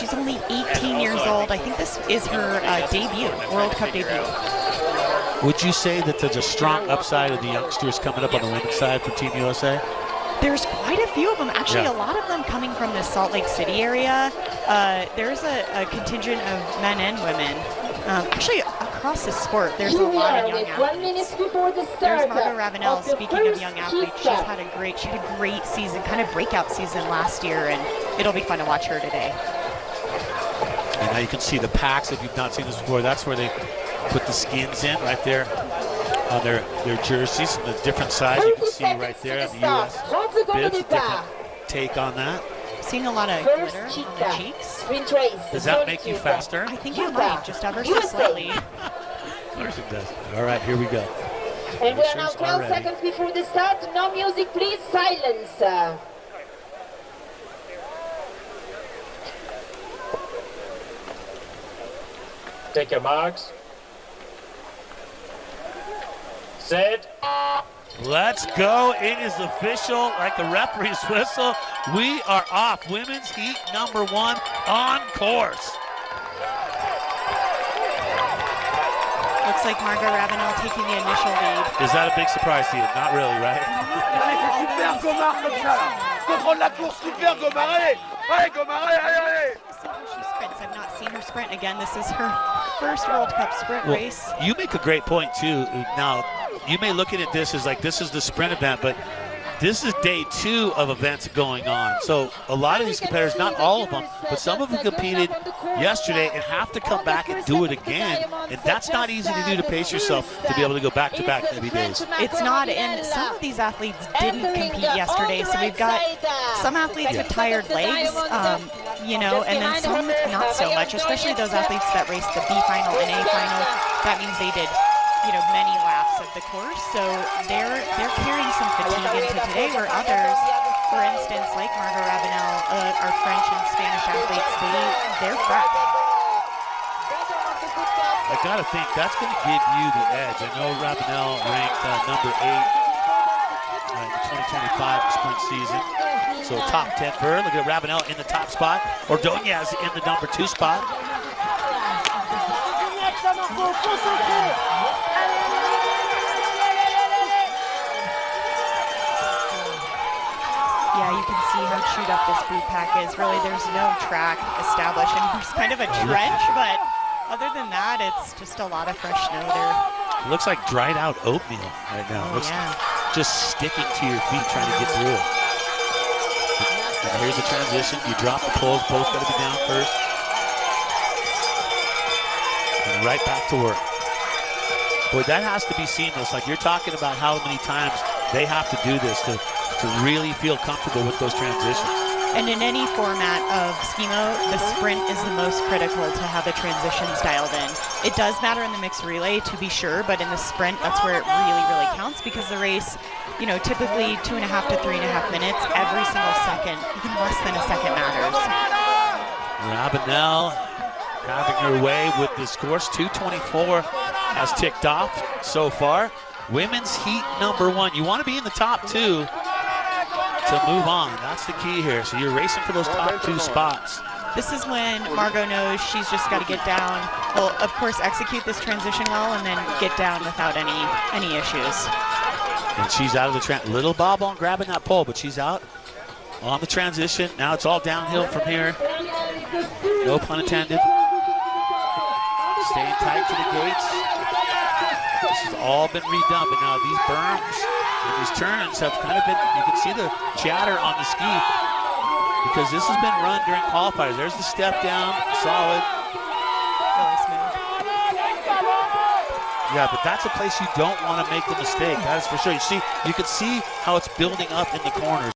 She's only 18 years old. I think this is her debut, World Cup debut. Would you say that there's a strong upside of the youngsters coming up on the women's side for Team USA? There's quite a few of them. Actually, a lot of them coming from the Salt Lake City area. There's a contingent of men and women. Actually, across the sport, there's a lot of young athletes. There's Margot Ravenel. Speaking of young athletes, she had a great season, kind of breakout season last year, and it'll be fun to watch her today. And now you can see the packs. If you've not seen this before, that's where they put the skins in right there on their jerseys, the different size. You can see right there on the U.S. bibs, a different take on that. Seeing a lot of glitter on the cheeks. Does that make you faster? I think it might, just ever so slightly. Of course it does. All right, here we go. And we are now 12 seconds before the start. No music, please. Silence. Take your marks. Set. Let's go. It is official, like the referee's whistle. We are off. Women's heat number 1 on course. Looks like Margot Ravenel taking the initial lead. Is that a big surprise to you? Not really, right? She sprints. I've not seen her sprint again. This is her first World Cup sprint race. You make a great point too. Now, you may look at this as like this is the sprint event, but this is day 2 of events going on. So a lot of these competitors, not all of them, but some of them competed yesterday and have to come back and do it again. And that's not easy to do, to pace yourself to be able to go back-to-back every day. It's not, and some of these athletes didn't compete yesterday. So we've got some athletes with tired legs, you know, and then some not so much, especially those athletes that raced the B final and A final. That means they did, you know, many laps of the course, so they're carrying some fatigue into today, where others, for instance, like Margot Ravenel, our French and Spanish athletes, they're fresh. I gotta think that's going to give you the edge. I know Ravenel ranked number 8 in the 2025 sprint season, so top 10 for her. Look at Ravenel in the top spot. Ordonez in the number 2 spot. Yeah, you can see how chewed up this boot pack is. Really, there's no track established, and there's kind of a trench, but other than that, it's just a lot of fresh snow there. It looks like dried out oatmeal right now. Oh, looks yeah. just sticking to your feet trying to get through it. And here's the transition. You drop the poles. Poles got to be down first. And right back to work. Boy, that has to be seamless. Like, you're talking about how many times they have to do this to really feel comfortable with those transitions. And in any format of skimo, the sprint is the most critical to have the transitions dialed in. It does matter in the mixed relay, to be sure, but in the sprint, that's where it really, really counts, because the race, you know, typically 2.5 to 3.5 minutes, every single second, even less than a second matters. Ravenel having her way with this course. 2:24 has ticked off so far. Women's heat number 1. You want to be in the top 2 to move on. That's the key here. So you're racing for those top 2 spots. This is when Margot knows she's just got to get down. Well, of course, execute this transition well and then get down without any issues. And she's out of the little bob on grabbing that pole, but she's out on the transition. Now it's all downhill from here. No pun intended. Staying tight to the gates. This has all been redone, but now these berms and these turns have kind of been, you can see the chatter on the ski because this has been run during qualifiers. There's the step down, solid. Really smooth. Yeah, but that's a place you don't want to make the mistake. That is for sure. You can see how it's building up in the corners.